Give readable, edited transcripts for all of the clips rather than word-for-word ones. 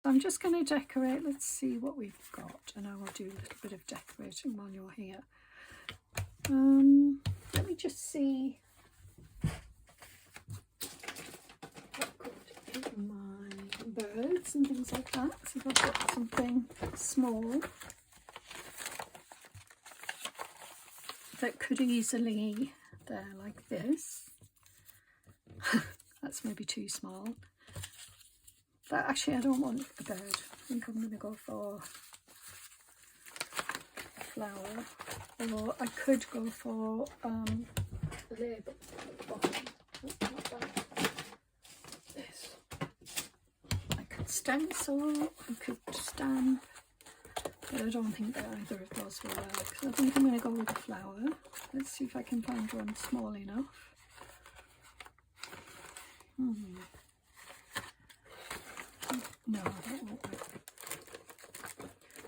I'm just going to decorate. Let's see what we've got, and I will do a little bit of decorating while you're here. Let me just see what I've got in my birds and things like that. See if I've got something small that could easily there like this. That's maybe too small. But actually I don't want a bird. I think I'm going to go for a flower. Or I could go for a label at the bottom. Not that. This. I could stencil, I could stamp, but I don't think that either of those will work. So I think I'm going to go with a flower. Let's see if I can find one small enough. No, that won't work.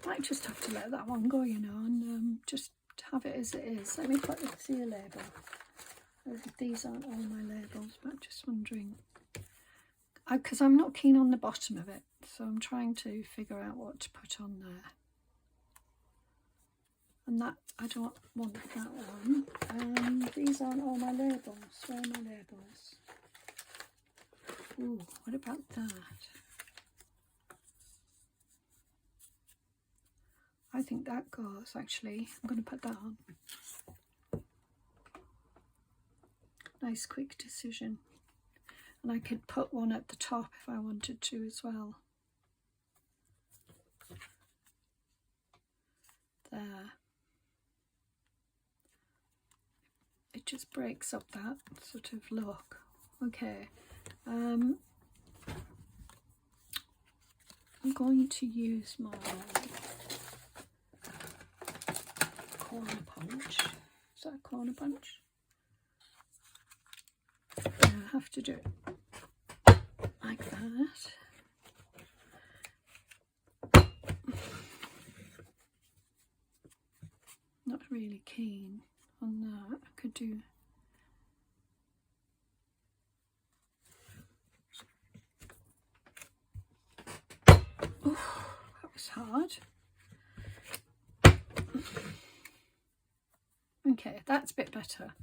Might just have to let that one go, you know, and just have it as it is. Let me see a label. These aren't all my labels, but I'm just wondering, because I'm not keen on the bottom of it, so I'm trying to figure out what to put on there. And that, I don't want that one. These aren't all my labels. Where are my labels? Ooh, what about that? I think that goes, actually. I'm going to put that on. Nice quick decision. And I could put one at the top if I wanted to as well. There. It just breaks up that sort of look. Okay. I'm going to use my corner punch. Is that a corner punch? Yeah, I have to do it like that. Not really keen on that. I could do that was hard. Okay, that's a bit better.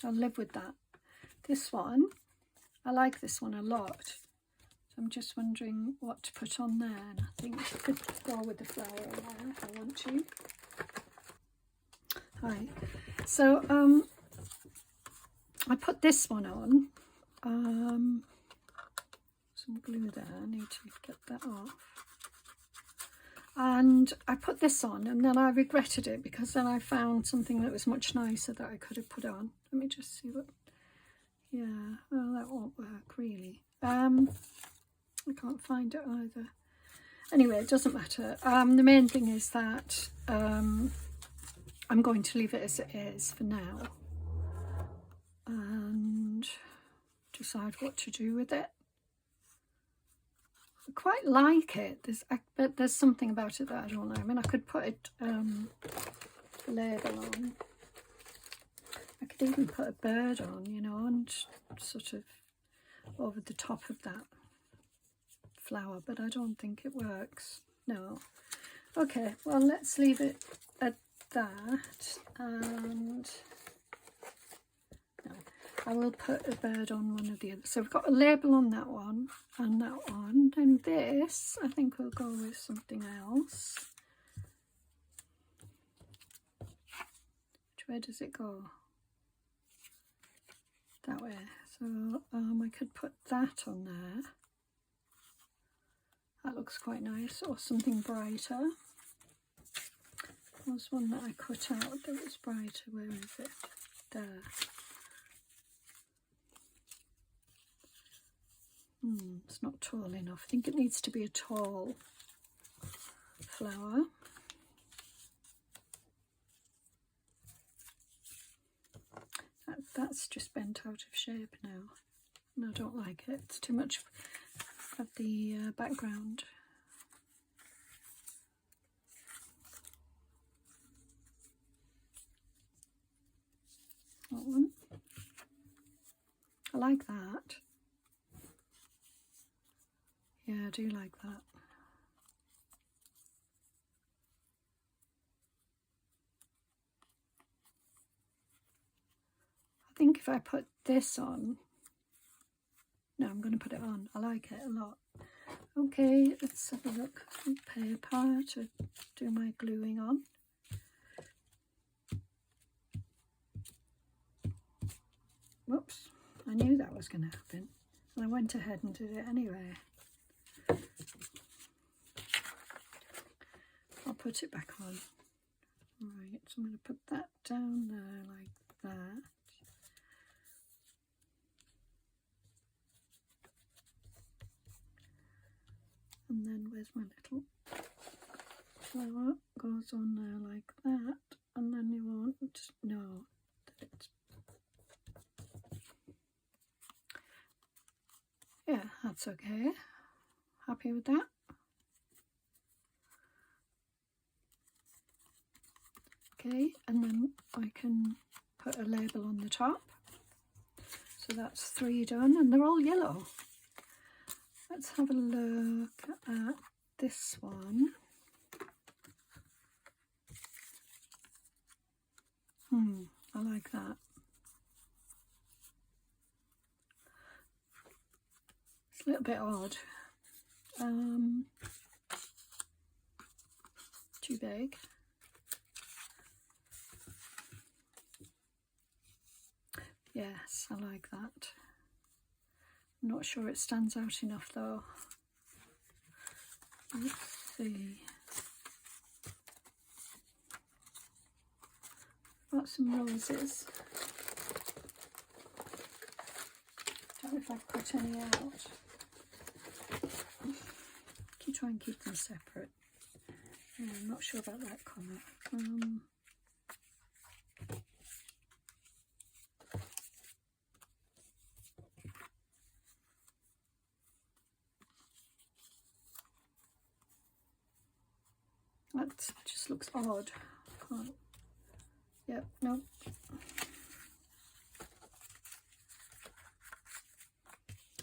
I'll live with that. This one, I like this one a lot. So I'm just wondering what to put on there. And I think I could go with the flower there if I want to. Hi. So I put this one on. Some glue there. I need to get that off. And I put this on, and then I regretted it because then I found something that was much nicer that I could have put on. Let me just see what. Yeah, well, that won't work really. I can't find it either. Anyway, it doesn't matter. The main thing is that I'm going to leave it as it is for now and decide what to do with it. I quite like it, but there's something about it that I don't know. I mean, I could put it label on. I could even put a bird on, you know, and sort of over the top of that flower, but I don't think it works. No. Okay, well, let's leave it at that, and no, I will put a bird on one of the others. So we've got a label on that one and that one, and this I think we'll go with something else. Which way does it go? That way. So I could put that on there. That looks quite nice, or something brighter. There was one that I cut out that was brighter. Where is it? There. It's not tall enough. I think it needs to be a tall flower. That's just bent out of shape now, and I don't like it. It's too much of the background. That one. I like that. Yeah, I do like that. think if I put this on, no, I'm going to put it on. I like it a lot. Okay, let's have a look at paper to do my gluing on. Whoops, I knew that was going to happen, and I went ahead and did it anyway. I'll put it back on. Right, so I'm going to put that down there like that. And then where's my little flower? Goes on there like that. And then you want, no, it's, yeah, that's okay. Happy with that? Okay, and then I can put a label on the top. So that's 3 done, and they're all yellow. Let's have a look at this one. I like that. It's a little bit odd. Too big. Yes, I like that. I'm not sure it stands out enough though. Let's see. Got some roses. Don't know if I've cut any out. Can try and keep them separate. Yeah, I'm not sure about that colour. That just looks odd. Can't. Yep, no.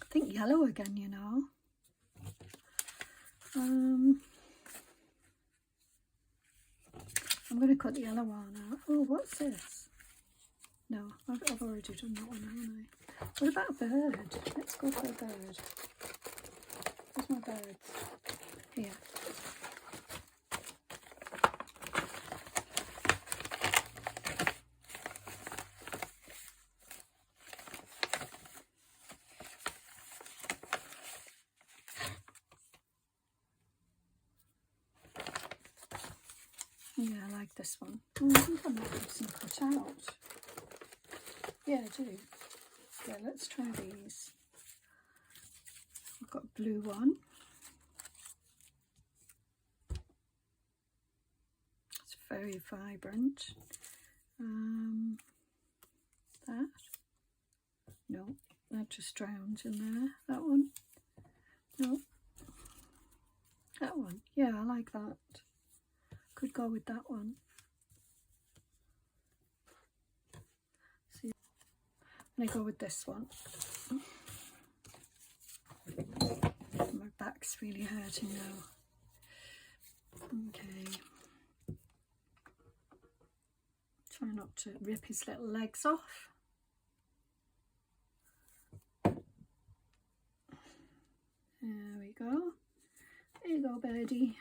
I think yellow again, you know. I'm going to cut the yellow one out. Oh, what's this? No, I've already done that one, haven't I? What about a bird? Let's go for a bird. Where's my birds? Here. Yeah, I like this one. Oh, I think I might have some cut out. Yeah, I do. Yeah, let's try these. I've got a blue one. It's very vibrant. That. No, that just drowns in there. That one. No. That one. Yeah, I like that. Could go with that one. See, I'm going to go with this one. My back's really hurting now. Okay. Try not to rip his little legs off. There we go. There you go, birdie.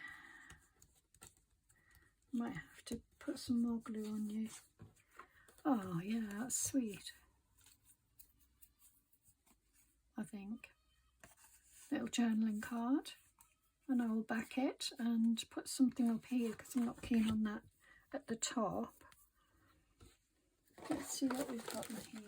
Might have to put some more glue on you. Oh yeah, that's sweet. I think. Little journaling card, and I'll back it and put something up here because I'm not keen on that at the top. Let's see what we've got in here.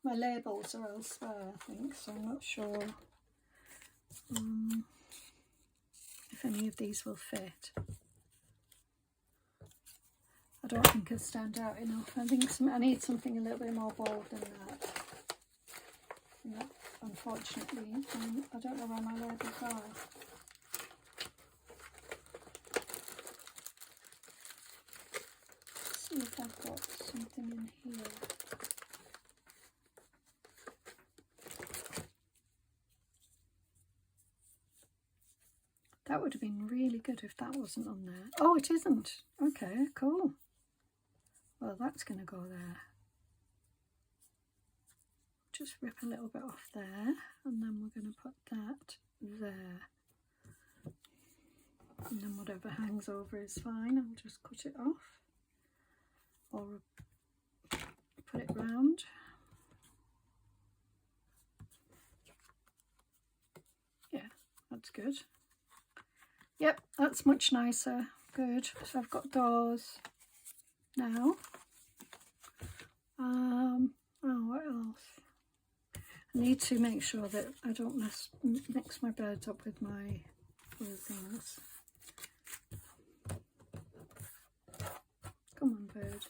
My labels are elsewhere, I think, so I'm not sure if any of these will fit. I don't think it'll stand out enough. I think I need something a little bit more bold than that. Yeah, unfortunately, I don't know where my labels are. Let's see if I've got something in here. That would have been really really good if that wasn't on there. Oh, it isn't. Okay, cool. Well, that's going to go there. Just rip a little bit off there, and then we're going to put that there. And then whatever hangs over is fine. I'll just cut it off or put it round. Yeah, that's good. Yep, that's much nicer. Good. So I've got those now. Oh, what else? I need to make sure that I don't mix my birds up with my other things. Come on, bird.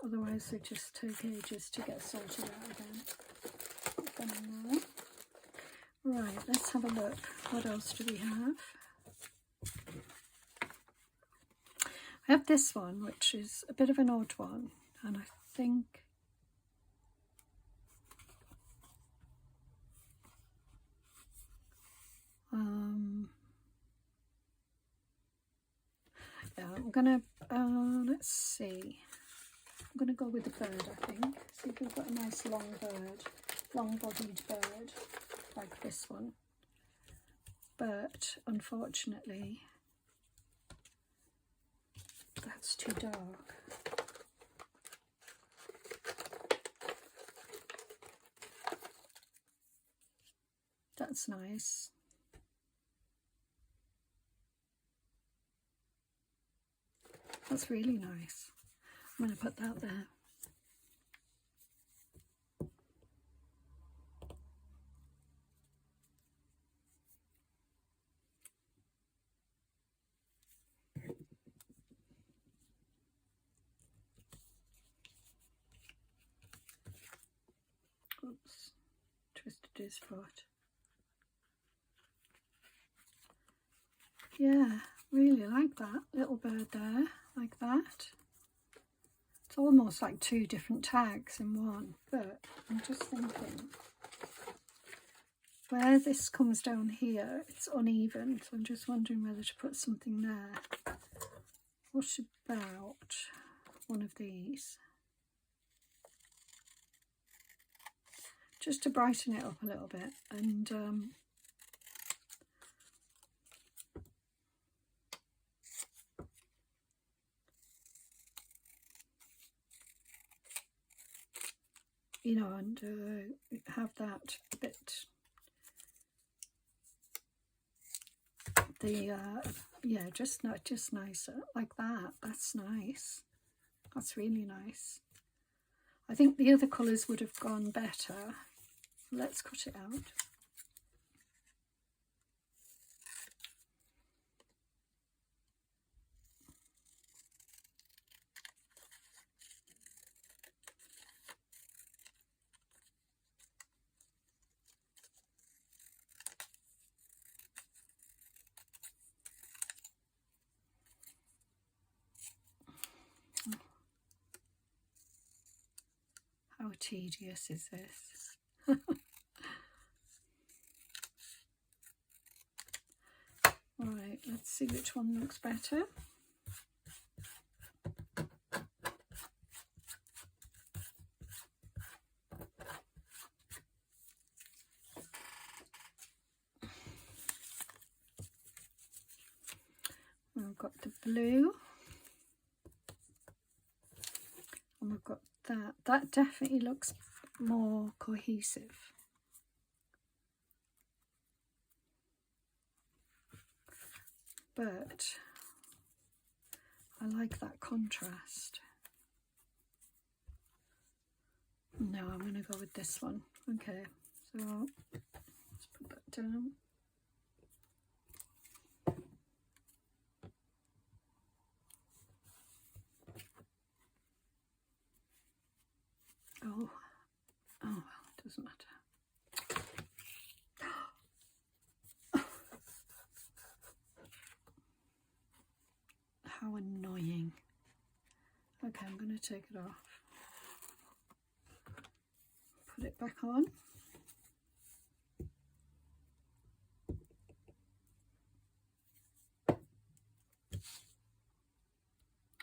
Otherwise they just take ages to get sorted out again. Right, let's have a look. What else do we have? I have this one, which is a bit of an odd one, and I think yeah, I'm gonna let's see. I'm gonna go with the bird, I think. See if we've got a nice long bird, long-bodied bird like this one. But unfortunately, that's too dark. That's nice. That's really nice. I'm going to put that there. Oops, twisted his foot. Yeah, really like that little bird there, like that. It's almost like two different tags in one, but I'm just thinking where this comes down here, it's uneven, so I'm just wondering whether to put something there. What about one of these? Just to brighten it up a little bit, and you know, and have that bit, the yeah, just nicer like that. That's nice. That's really nice. I think the other colours would have gone better. Let's cut it out. How tedious is this? Right, let's see which one looks better. I've got the blue, and we've got that. That definitely looks more cohesive. But I like that contrast. No, I'm going to go with this one. Okay, so let's put that down. Oh well, it doesn't matter. How annoying. Okay, I'm going to take it off. Put it back on.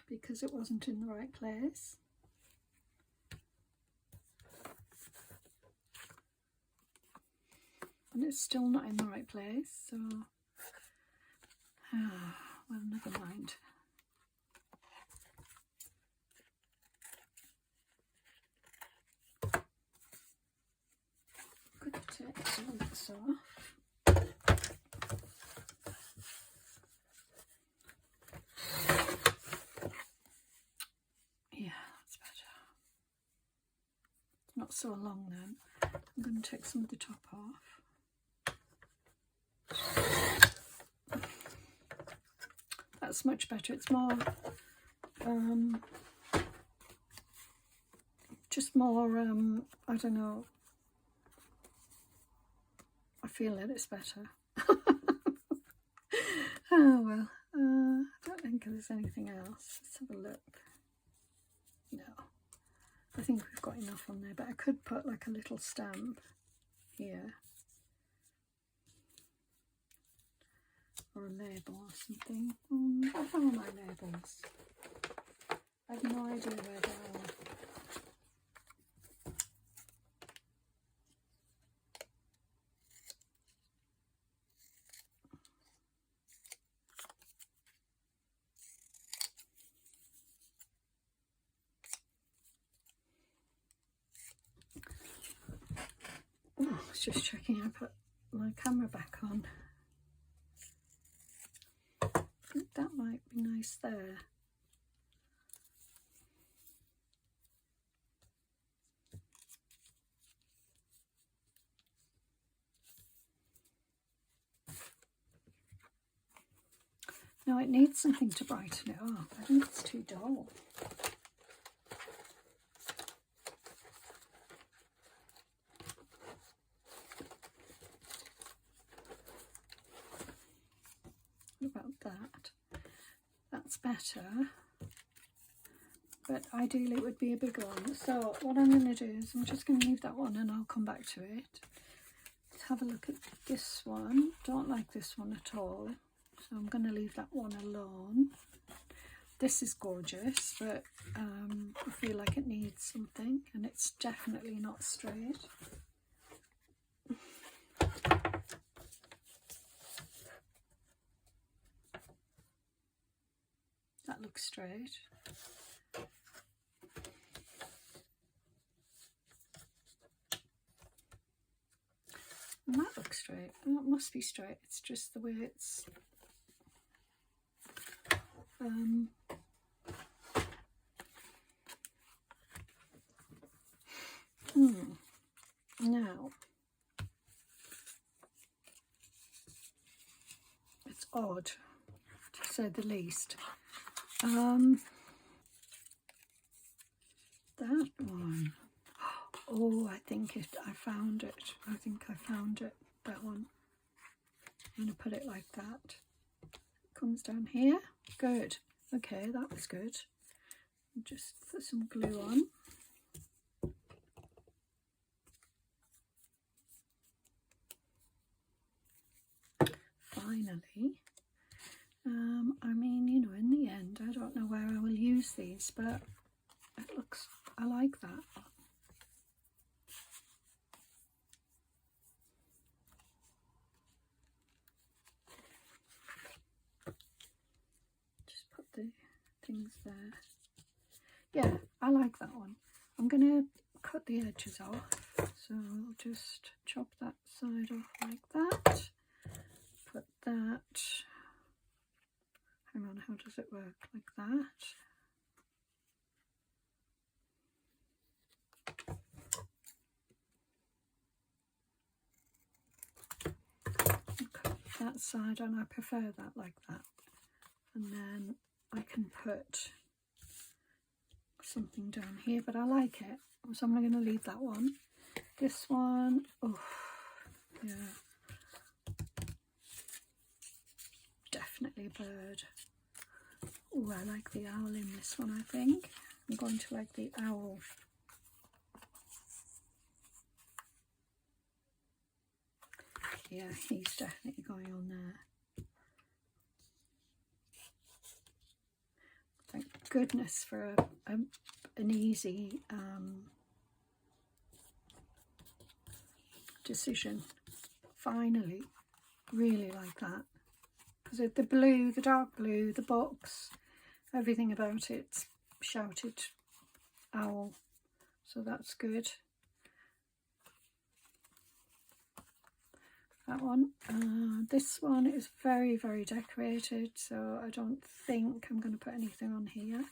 because it wasn't in the right place. And it's still not in the right place, so well, never mind. I'm going to take some of this off. Yeah, that's better. It's not so long then. I'm going to take some of the top off. That's much better. It's more, just more, I don't know. I feel that it's better. Oh well, I don't think there's anything else. Let's have a look. No, I think we've got enough on there, but I could put like a little stamp here. Or a label or something. What are my labels? I have no idea where they are. Oh, I was just checking I put my camera back on. I think that might be nice there. No, it needs something to brighten it up. I think it's too dull. What about that? That's better. But ideally it would be a bigger one. So what I'm going to do is I'm just going to leave that one and I'll come back to it. Let's have a look at this one. Don't like this one at all. So I'm going to leave that one alone. This is gorgeous, but I feel like it needs something, and it's definitely not straight. That looks straight. And that looks straight. Oh, it must be straight. It's just the way it's now it's odd, to say the least. That one. Oh, I think I found it. I think I found it. That one. I'm going to put it like that. Comes down here. Good. Okay, that was good. Just put some glue on. Finally. I mean, you know, in the end, I don't know where I will use these, but it looks, I like that. Just put the things there. Yeah, I like that one. I'm going to cut the edges off, so I'll just chop that side off like that. Put that, hang on, how does it work? Like that. Cut that side, and I prefer that like that. And then I can put something down here, but I like it, so I'm going to leave that one. This one, oh yeah, definitely a bird. Oh, I like the owl in this one. I think I'm going to like the owl. Yeah, he's definitely going on there. Thank goodness for an easy decision. Finally, really like that. Because the blue, the dark blue, the box, everything about it shouted owl. So that's good. That one. This one is very, very decorated, so I don't think I'm going to put anything on here.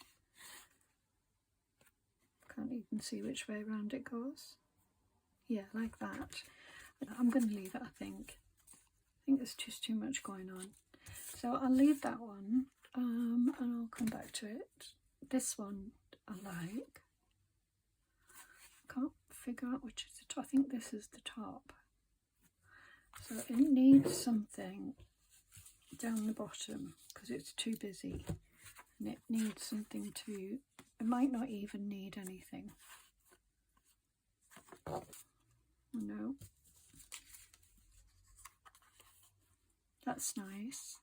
Can't even see which way around it goes. Yeah, like that. I'm going to leave it, I think. I think there's just too much going on. So I'll leave that one, and I'll come back to it. This one I like. I can't figure out which is the top. I think this is the top. So it needs something down the bottom because it's too busy, and it needs something to, it might not even need anything. No. That's nice.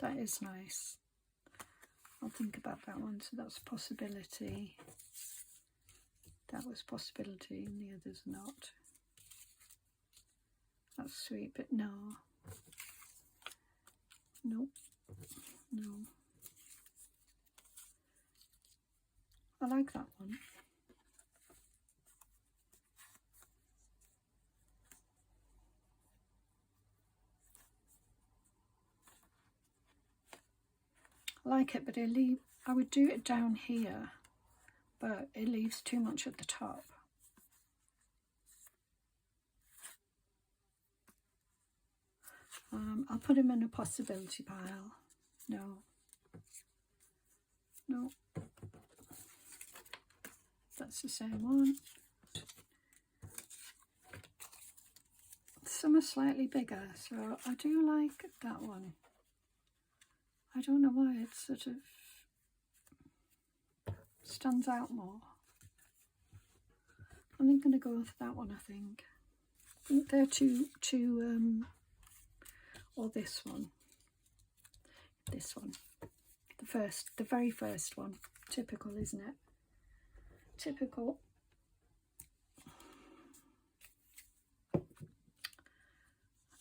That is nice. I'll think about that one. So that's a possibility. That was possibility and the others not. That's sweet, but no. Nope. No. I like that one. I like it, but I would do it down here, but it leaves too much at the top. I'll put him in a possibility pile. No. No. That's the same one. Some are slightly bigger, so I do like that one. I don't know why it sort of stands out more. I'm going to go with that one, I think. I think they're two or this one. This one. The very first one. Typical, isn't it? Typical.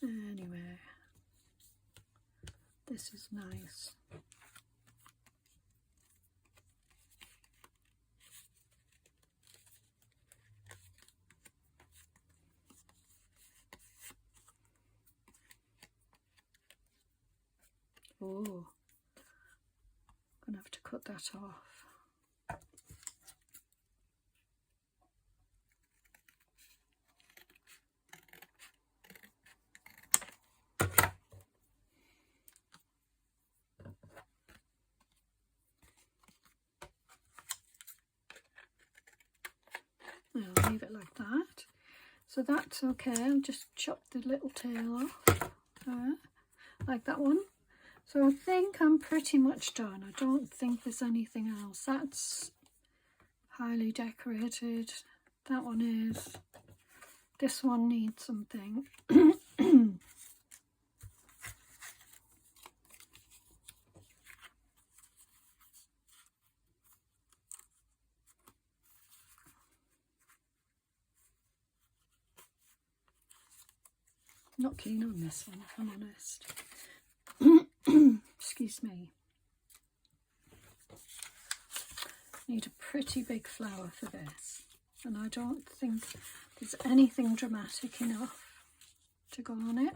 Anyway, this is nice. Oh, I'm gonna have to cut that off. I'll leave it like that. So that's okay. I'll just chop the little tail off there, like that one. So I think I'm pretty much done. I don't think there's anything else. That's highly decorated. That one is. This one needs something. Not keen on this one, if I'm honest. Excuse me. Need a pretty big flower for this, and I don't think there's anything dramatic enough to go on it.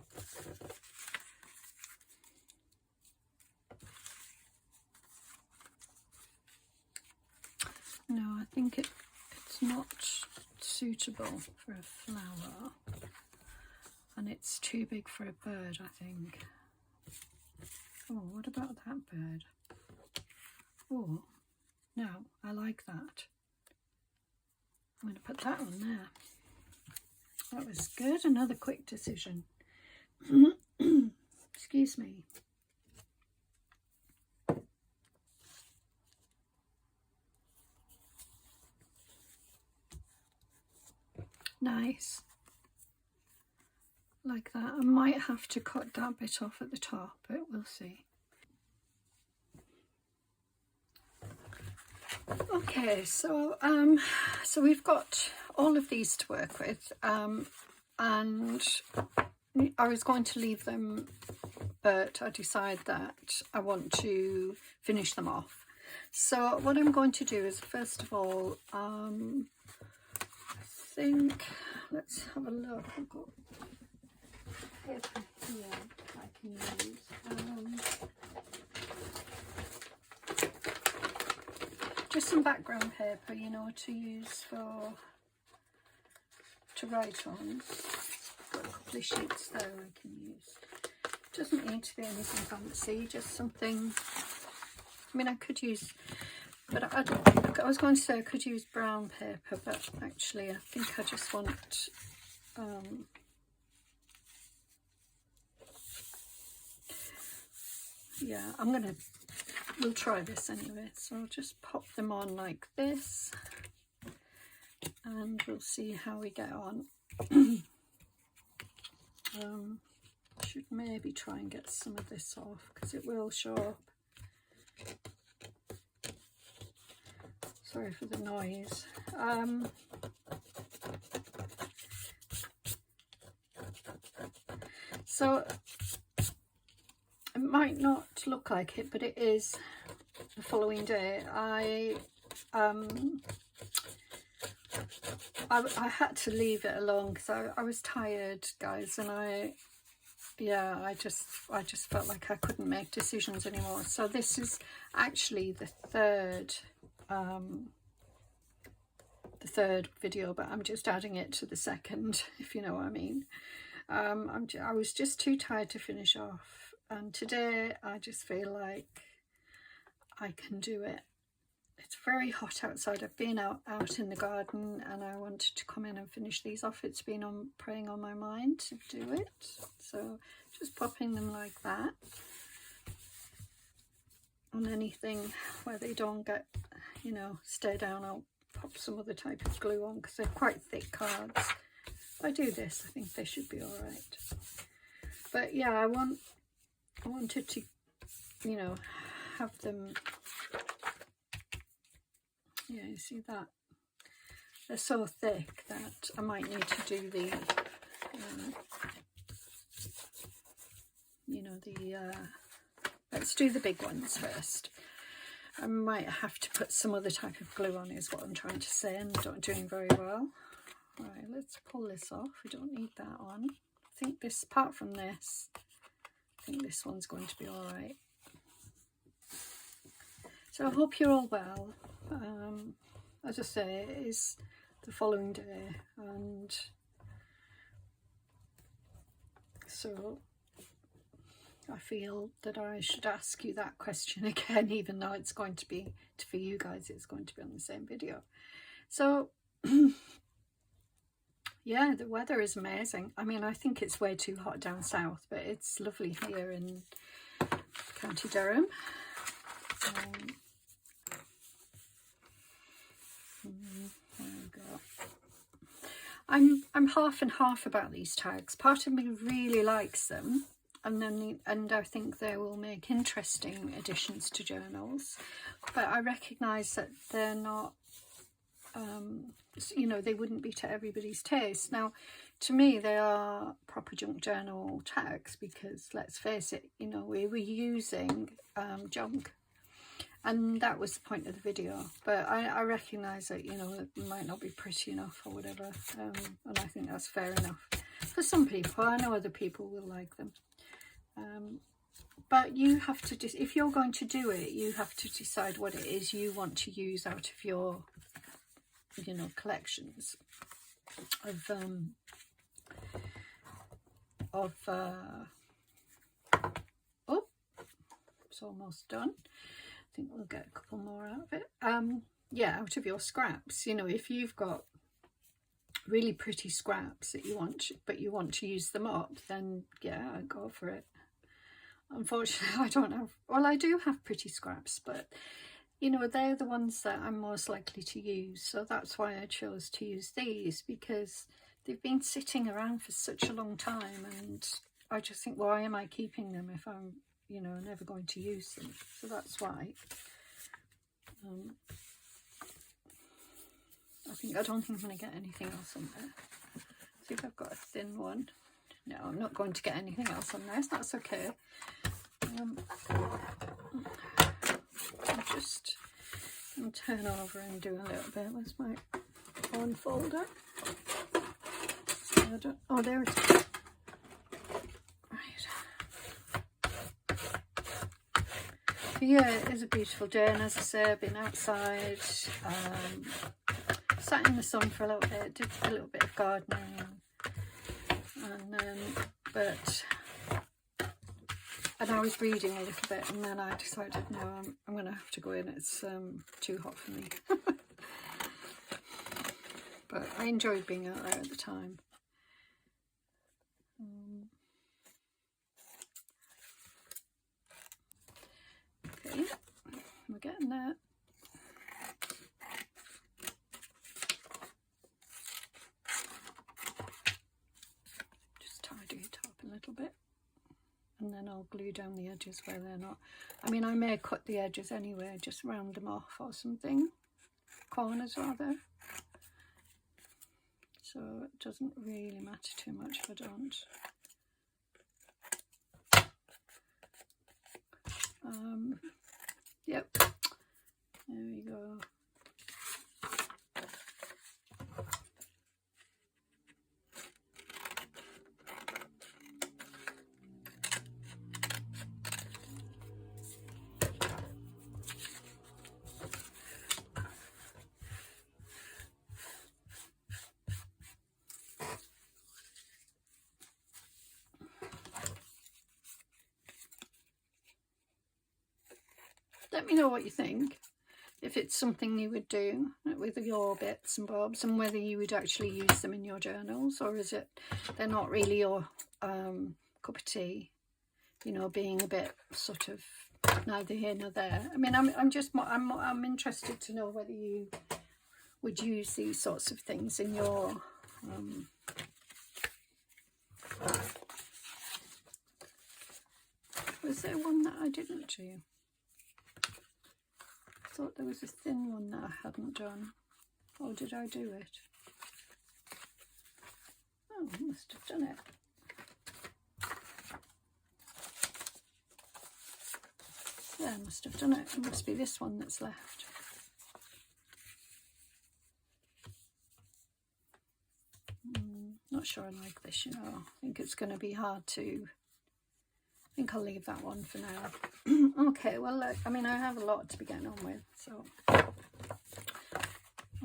No, I think it's not suitable for a flower, and it's too big for a bird, I think. Oh, what about that bird? Oh, no, I like that. I'm going to put that on there. That was good. Another quick decision. Excuse me. Nice. Like that. I might have to cut that bit off at the top, but we'll see. Okay, so so we've got all of these to work with, and I was going to leave them, but I decided that I want to finish them off. So what I'm going to do is, first of all, I think, let's have a look. I've got paper here I can use. Just some background paper, you know, to use to write on. Got a couple of sheets there I can use. Doesn't need to be anything fancy, just something. I mean, I could use, but I was going to say I could use brown paper, but actually I think I just want yeah, we'll try this anyway. So I'll just pop them on like this, and we'll see how we get on. Should maybe try and get some of this off, because it will show up. Sorry for the noise. So it might not look like it, but it is the following day. I had to leave it alone because I was tired, guys, and I just felt like I couldn't make decisions anymore. So this is actually the third video, but I'm just adding it to the second, if you know what I mean. I was just too tired to finish off, and today I just feel like I can do it. It's very hot outside. I've been out in the garden, and I wanted to come in and finish these off. It's been preying on my mind to do it, so just popping them like that on anything where they don't get, you know, stay down. I'll pop some other type of glue on because they're quite thick cards. If I do this, I think they should be all right. But yeah, I wanted to, you know, have them. Yeah, you see that? They're so thick that I might need to do the, you know, let's do the big ones first. I might have to put some other type of glue on, is what I'm trying to say, and not doing very well. Right, let's pull this off. We don't need that on. I think this, apart from this, I think this one's going to be all right. So I hope you're all well. As I say, it is the following day, and so I feel that I should ask you that question again, even though it's going to be, for you guys, it's going to be on the same video. So yeah, the weather is amazing. I mean, I think it's way too hot down south, but it's lovely here in County Durham. There we go. I'm half and half about these tags. Part of me really likes them, and I think they will make interesting additions to journals, but I recognise that they're not, you know, they wouldn't be to everybody's taste. Now, to me, they are proper junk journal tags because, let's face it, you know, we were using junk. And that was the point of the video. But I recognise that, you know, it might not be pretty enough or whatever. And I think that's fair enough. For some people, I know other people will like them. But you have to, if you're going to do it, you have to decide what it is you want to use out of your, you know, collections of oh, it's almost done. I think we'll get a couple more out of it. Yeah, out of your scraps. You know, if you've got really pretty scraps that you want, but you want to use them up, then yeah, go for it. Unfortunately, I don't have, well, I do have pretty scraps, but you know, they're the ones that I'm most likely to use. So that's why I chose to use these, because they've been sitting around for such a long time, and I just think, why am I keeping them if I'm, you know, never going to use them? So that's why. I don't think I'm going to get anything else on there. See if I've got a thin one. No, I'm not going to get anything else on there, so that's okay. I'll turn over and do a little bit. Where's my phone folder? Oh, there it is. Yeah, it is a beautiful day, and as I say, I've been outside, sat in the sun for a little bit, did a little bit of gardening, and I was reading a little bit, and then I decided, no, I'm going to have to go in. It's too hot for me. But I enjoyed being out there at the time. Okay, we're getting there. Just tidy it up a little bit, and then I'll glue down the edges where they're not. I mean, I may cut the edges anyway, just round them off or something, corners rather. So it doesn't really matter too much if I don't. Yep, there we go. Let me know what you think, if it's something you would do with your bits and bobs, and whether you would actually use them in your journals, or is it they're not really your cup of tea, you know, being a bit sort of neither here nor there. I mean, I'm interested to know whether you would use these sorts of things in your was there one that I didn't do? I thought there was a thin one that I hadn't done. Or did I do it? Oh, I must have done it. Yeah, I must have done it. It must be this one that's left. Not sure I like this, you know. I think it's going to be hard to... I think I'll leave that one for now. Okay, well, look, I mean, I have a lot to be getting on with, so.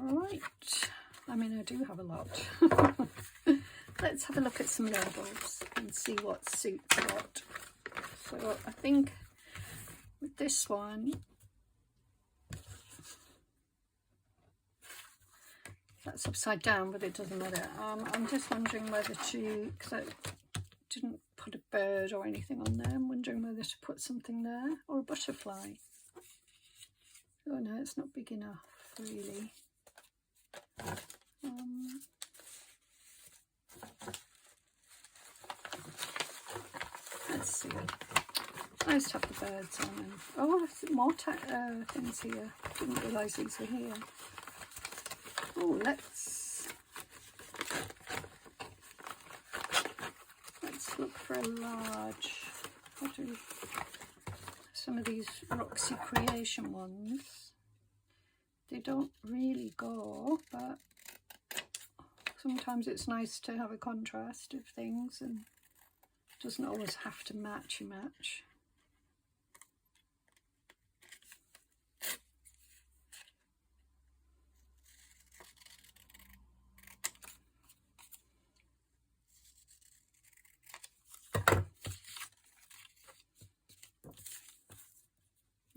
Alright. I mean, I do have a lot. Let's have a look at some labels and see what suits what. So, I think with this one, that's upside down, but it doesn't matter. I'm just wondering whether to, because I didn't put a bird or anything on there, I'm wondering whether to put something there, or a butterfly. Oh no, it's not big enough, really. Let's see. Nice to have the birds on. And, oh, there's more things here. Didn't realise these were here. Oh, let's look for a large. Some of these Roxy Creation ones, they don't really go, but sometimes it's nice to have a contrast of things, and it doesn't always have to match.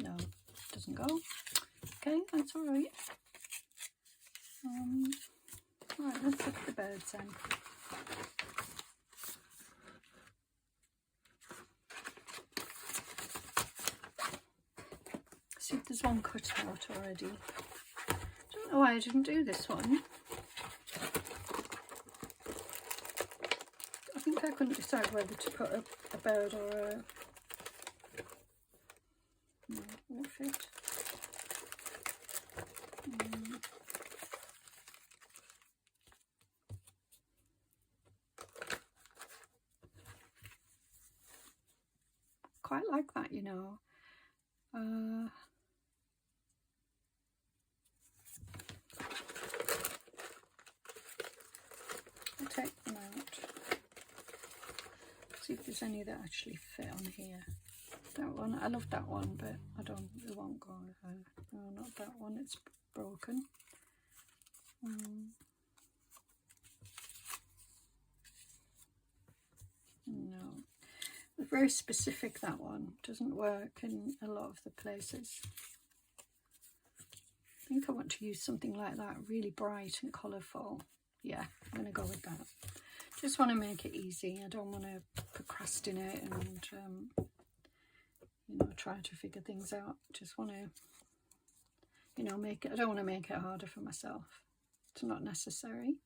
No, it doesn't go. Okay, that's all right. Right, let's look at the birds then. See if there's one cut out already. I don't know why I didn't do this one. I think I couldn't decide whether to put a bird or a... No, won't fit. quite like that, you know. I'll take them out. See if there's any that actually fit on here. That one, I love that one, but it won't go. No, not that one, it's broken. No, it's very specific, that one. Doesn't work in a lot of the places. I think I want to use something like that, really bright and colourful. Yeah, I'm going to go with that. Just want to make it easy. I don't want to procrastinate and, you know, try to figure things out. Just want to, you know, make it, I don't want to make it harder for myself. It's not necessary.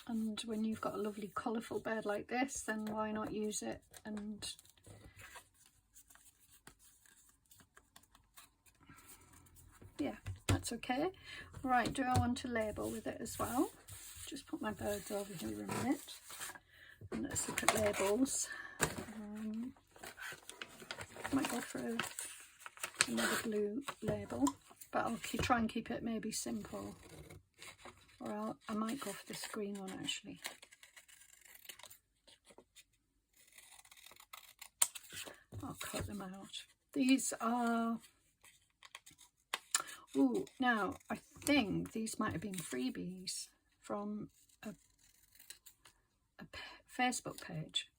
And when you've got a lovely colourful bird like this, then why not use it? And yeah, that's okay. Right, do I want to label with it as well? Just put my birds over here a minute and let's look at labels. Might go for another blue label, but I'll try and keep it maybe simple. Or I might go for this green one actually. I'll cut them out. These are, ooh, now I think these might have been freebies from a Facebook page.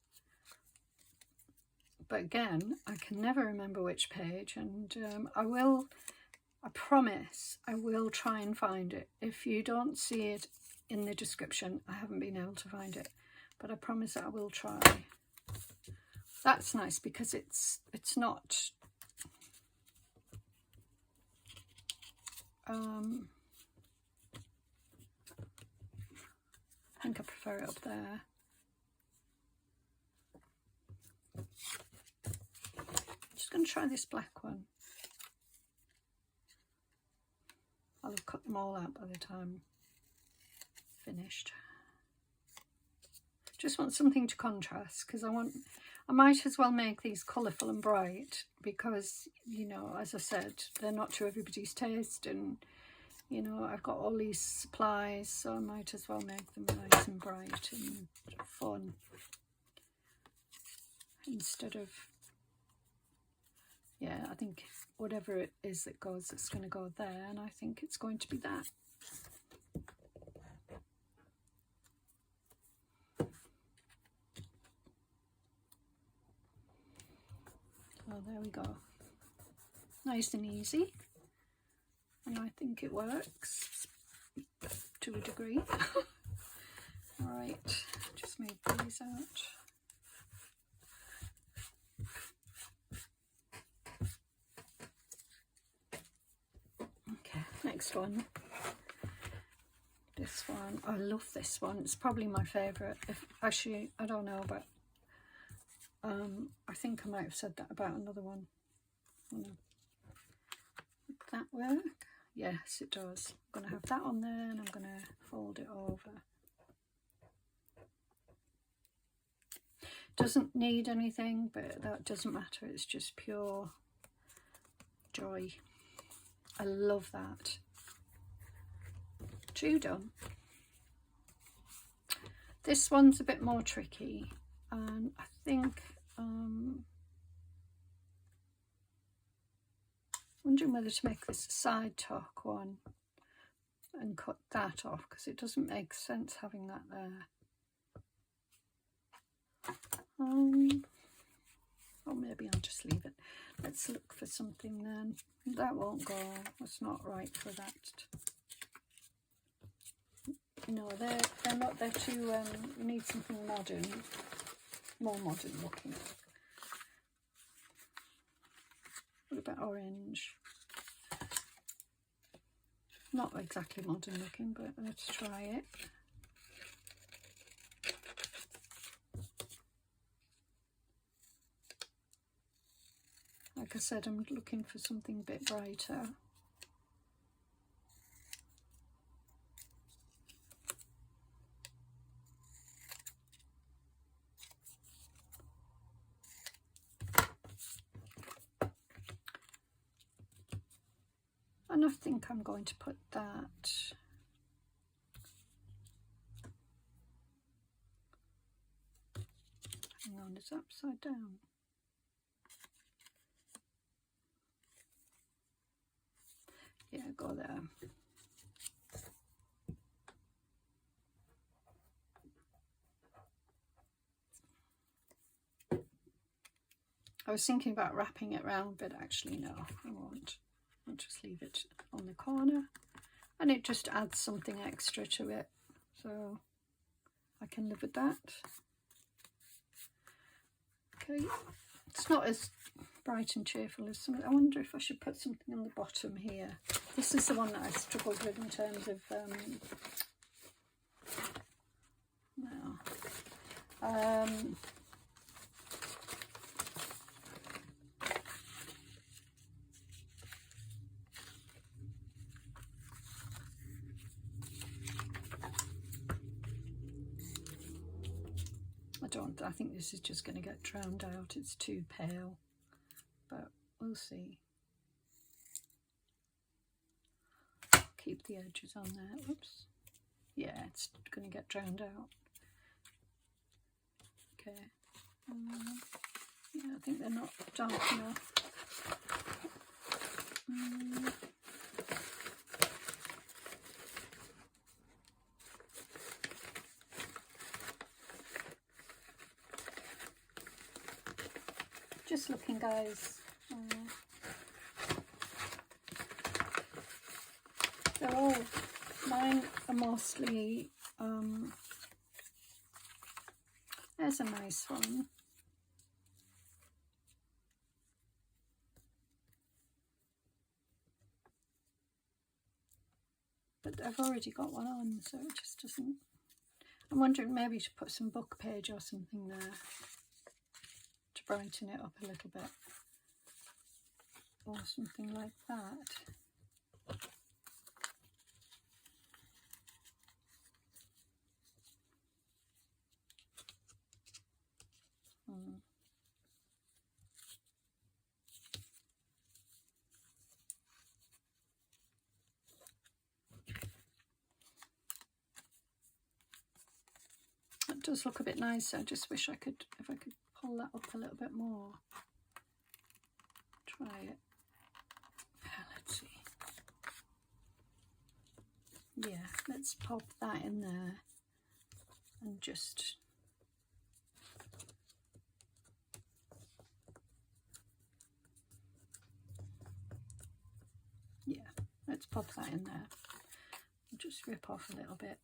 But again, I can never remember which page, and I promise I will try and find it. If you don't see it in the description, I haven't been able to find it, but I promise I will try. That's nice because it's not I think I prefer it up there. Just going to try this black one. I'll have cut them all out by the time finished. Just want something to contrast because I might as well make these colourful and bright because, you know, as I said, they're not to everybody's taste, and, you know, I've got all these supplies, so I might as well make them nice and bright and fun instead of, yeah, I think whatever it is that goes, it's going to go there, and I think it's going to be that. Oh, there we go. Nice and easy. And I think it works to a degree. Alright, just move these out. Okay, next one. This one, I love this one. It's probably my favourite. If actually, I don't know, but I think I might have said that about another one. Would that work? Yes, it does. I'm going to have that on there and I'm going to fold it over. Doesn't need anything, but that doesn't matter. It's just pure joy. I love that. Two done. This one's a bit more tricky, and I think wondering whether to make this a side tuck one and cut that off because it doesn't make sense having that there. Or maybe I'll just leave it. Let's look for something then. That won't go. That's not right for that. No, they're not. They're too. You need something modern, more modern looking. What about orange? Not exactly modern looking, but let's try it. Like I said, I'm looking for something a bit brighter. And I think I'm going to put that hang on, it's upside down. Yeah, go there. I was thinking about wrapping it round, but actually no, I won't. I'll just leave it on the corner, and it just adds something extra to it, so I can live with that. Okay, it's not as bright and cheerful as some. I wonder if I should put something on the bottom here. This is the one that I struggled with in terms of I think this is just going to get drowned out. It's too pale, but we'll see. Keep the edges on there. Oops. Yeah, it's going to get drowned out. Okay. Yeah, I think they're not dark enough. Just looking, guys. They're all, mine are mostly, there's a nice one. But I've already got one on, so it just doesn't. I'm wondering maybe to put some book page or something there to brighten it up a little bit, or something like that. It does look a bit nicer. I just wish I could, if I could pull that up a little bit more. Try it. Let's see. Yeah, let's pop that in there and just let's pop that in there. I'll just rip off a little bit.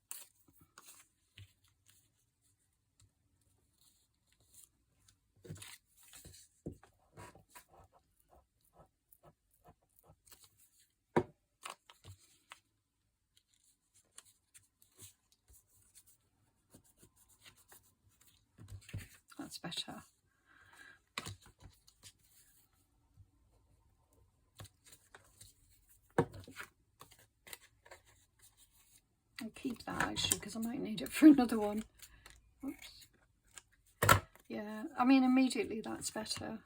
That's better. I'll keep that actually because I might need it for another one. Oops. Yeah, I mean immediately that's better.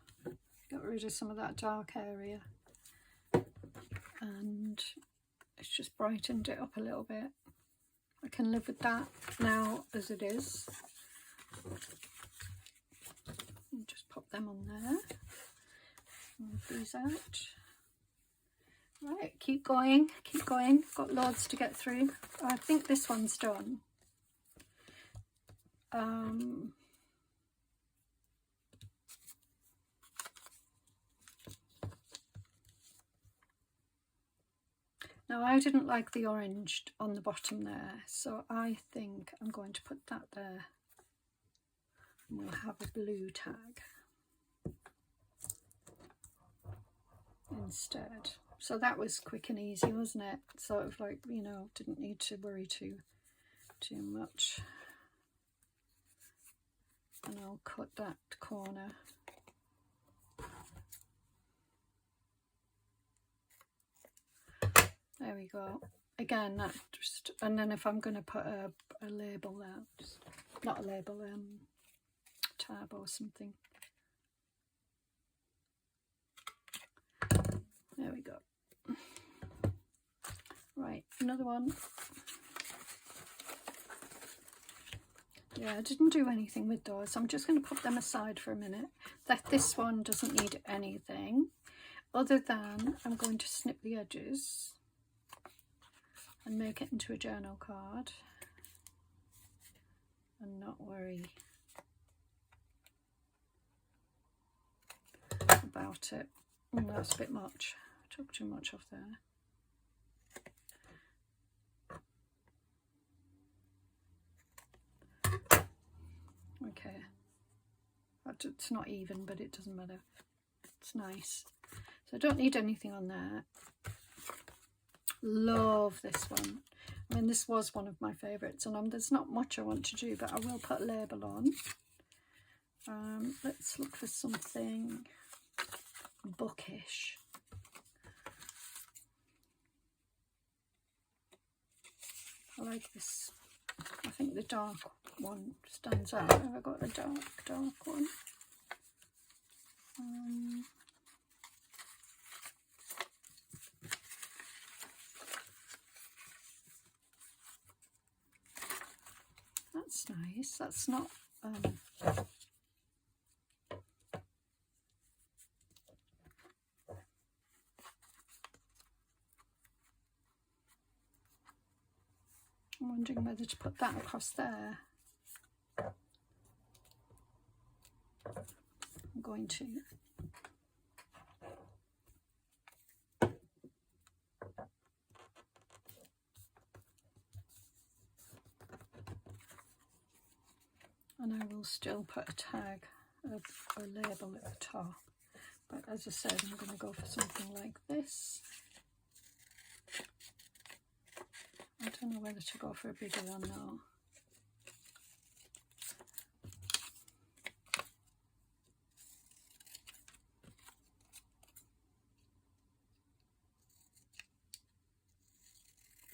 Got rid of some of that dark area and it's just brightened it up a little bit. I can live with that now as it is. And just pop them on there. Move these out. Right, keep going, keep going. Got loads to get through. I think this one's done. Now I didn't like the orange on the bottom there, so I think I'm going to put that there. And we'll have a blue tag instead. So that was quick and easy, wasn't it? Sort of like, you know, didn't need to worry too much. And I'll cut that corner. There we go. Again, that just, and then if I'm going to put a label there, just, not a label, tab or something. There we go. Right, another one. Yeah, I didn't do anything with those. I'm just going to put them aside for a minute. This one doesn't need anything other than I'm going to snip the edges and make it into a journal card and not worry about it. Oh, that's a bit much. I took too much off there. Okay, it's not even, but it doesn't matter. It's nice. So I don't need anything on there. Love this one. I mean, this was one of my favourites, and there's not much I want to do, but I will put a label on. Let's look for something bookish. I like this. I think the dark one stands out. Have I got the dark one? That's nice. That's not I'm wondering whether to put that across there. I'm going to. And I will still put a tag of a label at the top. But as I said, I'm going to go for something like this. I don't know whether to go for a bigger one now.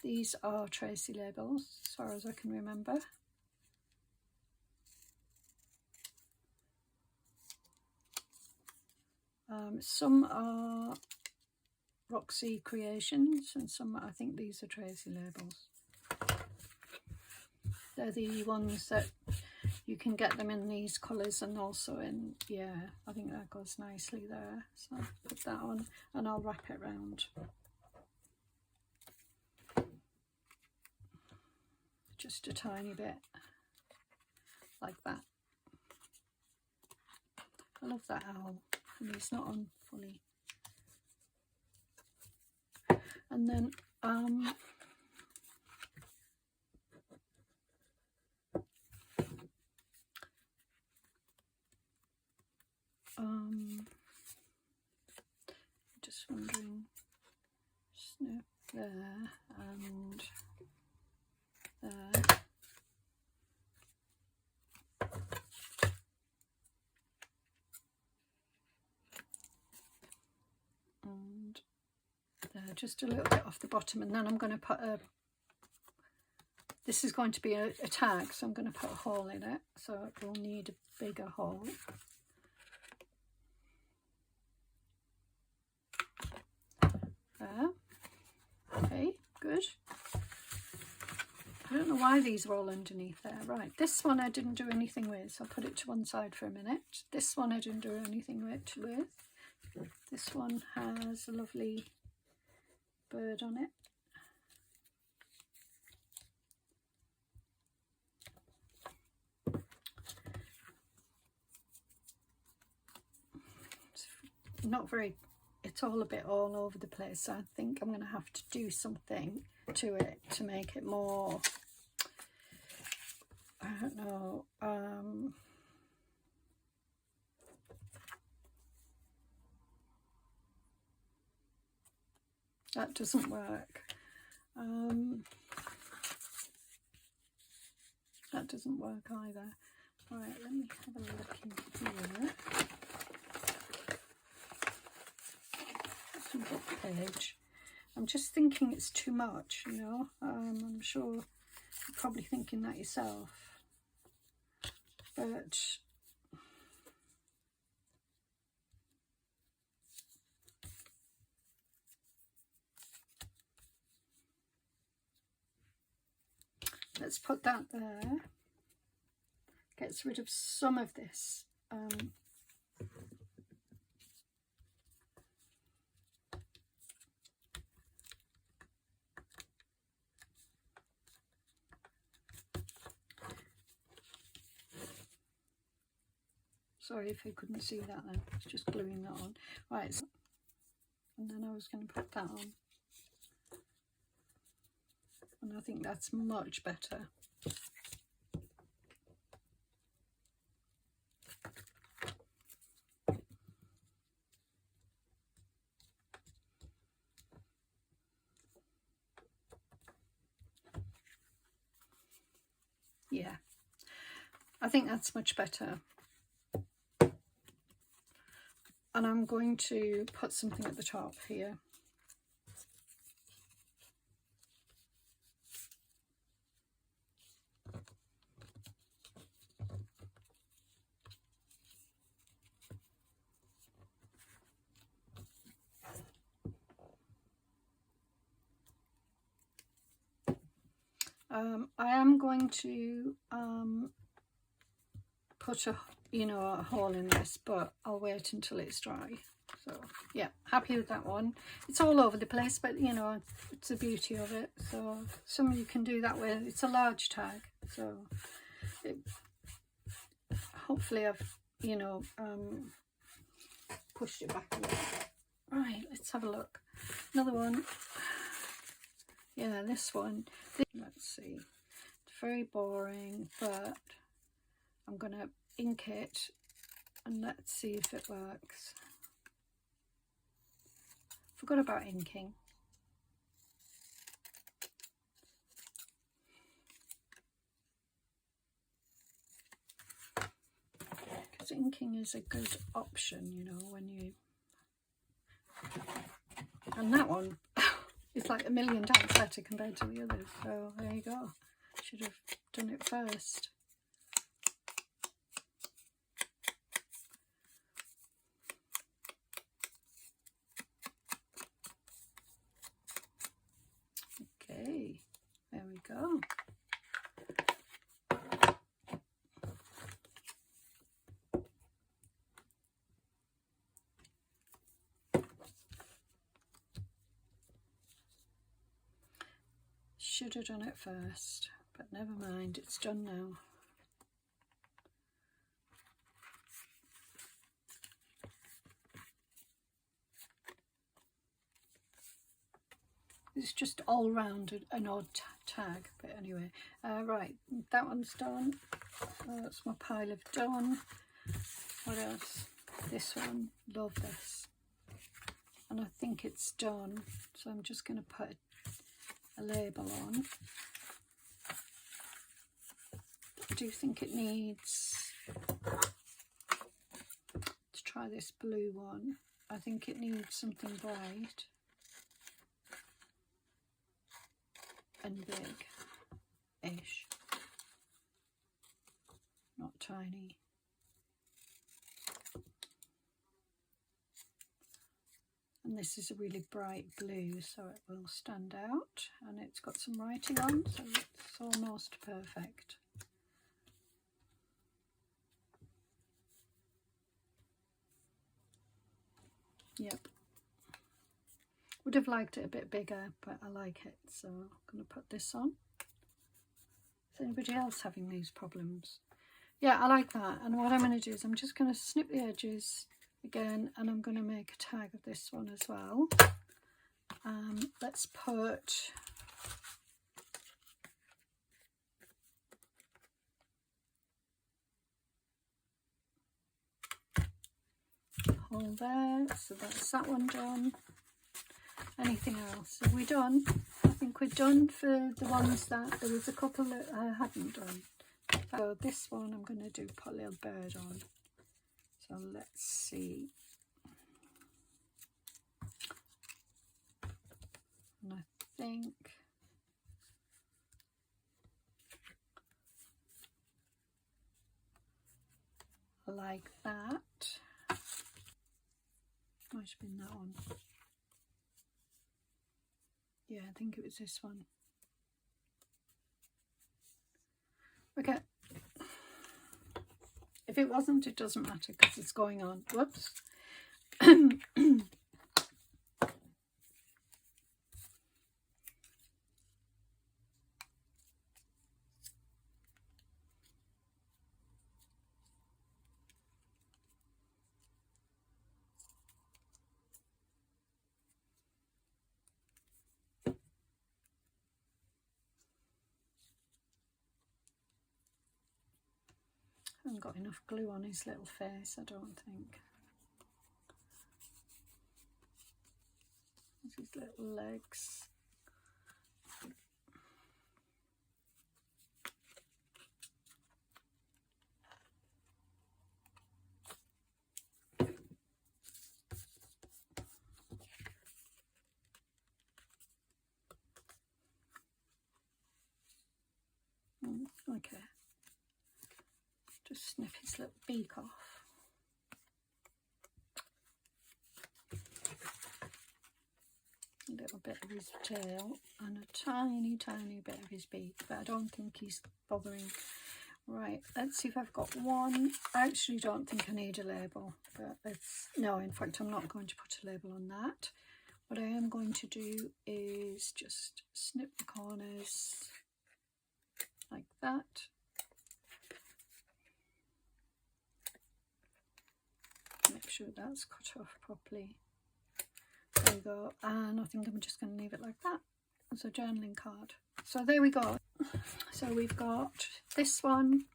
These are Tracy labels, as far as I can remember. Some are Roxy Creations, and some, I think these are Tracy labels. They're the ones that you can get them in these colours and also in, yeah, I think that goes nicely there. So I'll put that on and I'll wrap it round. Just a tiny bit, like that. I love that owl, and he's not on fully. And then just wondering, snip there and there. And there, just a little bit off the bottom, and then I'm going to put a, this is going to be a tag, so I'm going to put a hole in it, so it will need a bigger hole. There. Okay, good. I don't know why these are all underneath there. Right, this one I didn't do anything with, so I'll put it to one side for a minute. This one I didn't do anything with. This one has a lovely bird on it. It's not very, it's all a bit all over the place, so I think I'm going to have to do something to it to make it more, I don't know, that doesn't work. That doesn't work either. Right, let me have a look in here. Some book page. I'm just thinking it's too much, you know. I'm sure you're probably thinking that yourself. But let's put that there. Gets rid of some of this. Sorry if you couldn't see that then. It's just gluing that on. Right, so, and then I was going to put that on. And I think that's much better. Yeah, I think that's much better. And I'm going to put something at the top here. I am going to put a hole in this, but I'll wait until it's dry. So yeah, happy with that one. It's all over the place, but you know, it's the beauty of it. So some of you can do that with. It's a large tag, so hopefully I've pushed it back a little bit. Right, let's have a look. Another one. Yeah, this one. Let's see. It's very boring, but I'm gonna ink it and let's see if it works. Forgot about inking. Because inking is a good option, you know, when you... And that one is like 1,000,000 times better compared to the others. So there you go. Should have done it first. Okay, there we go. Should have done it first, but never mind, it's done now. It's just all round an odd tag, but anyway. Right, that one's done. That's my pile of done. What else? This one, love this. And I think it's done, so I'm just going to put a label on. I do think it needs, let's try this blue one. I think it needs something bright and big-ish, not tiny. And this is a really bright blue, so it will stand out, and it's got some writing on, so it's almost perfect. Yep. Would have liked it a bit bigger, but I like it, so I'm going to put this on. Is anybody else having these problems? Yeah, I like that. And what I'm going to do is I'm just going to snip the edges again, and I'm going to make a tag of this one as well. Let's put a hole there, so that's that one done. Anything else? Are we done? I think we're done for the ones that there was a couple that I hadn't done. So this one I'm going to do put a little bird on. So let's see. And I think like that. Might have been that one. Yeah, I think it was this one. Okay. If it wasn't, it doesn't matter because it's going on. Whoops. I haven't got enough glue on his little face, I don't think. There's his little legs. Okay. Just snip his little beak off. A little bit of his tail and a tiny bit of his beak, but I don't think he's bothering. Right, let's see if I've got one. I actually don't think I need a label, but no, in fact I'm not going to put a label on that. What I am going to do is just snip the corners like that. Make sure that's cut off properly. There we go, and I think I'm just going to leave it like that as a journaling card. So there we go. So we've got this one,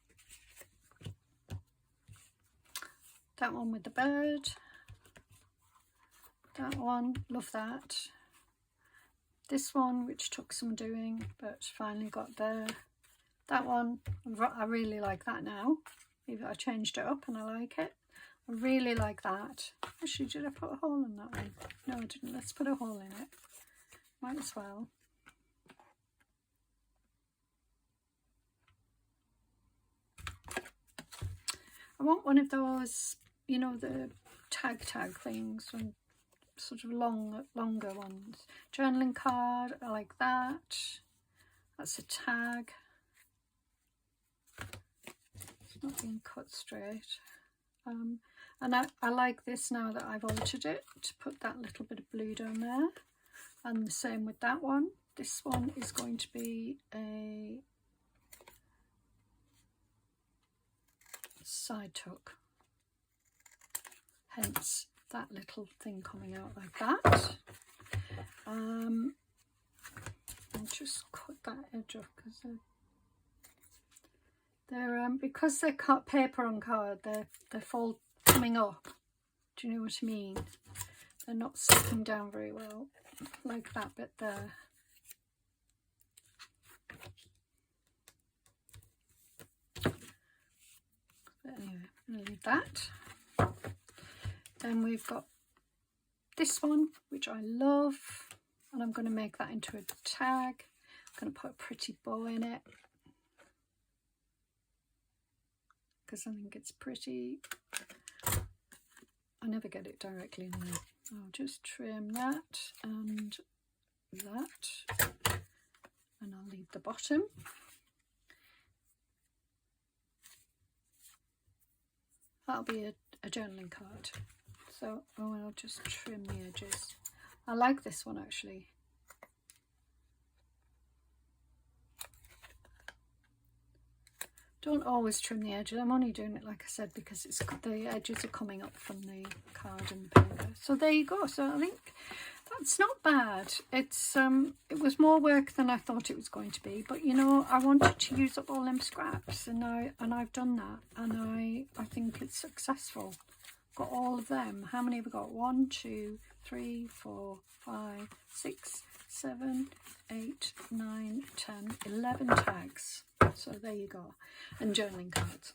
that one with the bird, that one, love that, this one which took some doing but finally got there, that one, I really like that now. I changed it up and I like it. I really like that. Actually, did I put a hole in that one? No, I didn't. Let's put a hole in it. Might as well. I want one of those, you know, the tag things, and sort of longer ones. Journaling card, I like that. That's a tag. It's not being cut straight. And I like this now that I've altered it, to put that little bit of blue down there. And the same with that one. This one is going to be a side tuck. Hence that little thing coming out like that. I'll just cut that edge off because they're because they're cut paper on card, they're full coming up. Do you know what I mean? They're not sticking down very well, like that bit there. But anyway, I'm going to leave that. Then we've got this one, which I love, and I'm going to make that into a tag. I'm going to put a pretty bow in it because I think it's pretty. I never get it directly in there. I'll just trim that and that, and I'll leave the bottom. That'll be a journaling card. So I'll just trim the edges. I like this one actually. Don't always trim the edges. I'm only doing it, like I said, because it's the edges are coming up from the card and the paper. So there you go. So I think that's not bad. It's it was more work than I thought it was going to be, but you know, I wanted to use up all them scraps, and I've done that, and I think it's successful. Got all of them. How many have we got? 1, 2, 3, 4, 5, 6, 7, 8, 9, 10, 11 tags. So there you go, and journaling cards.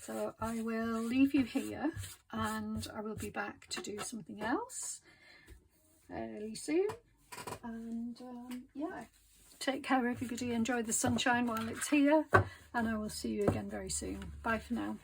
So I will leave you here, and I will be back to do something else fairly soon. And yeah, take care everybody, enjoy the sunshine while it's here, and I will see you again very soon. Bye for now.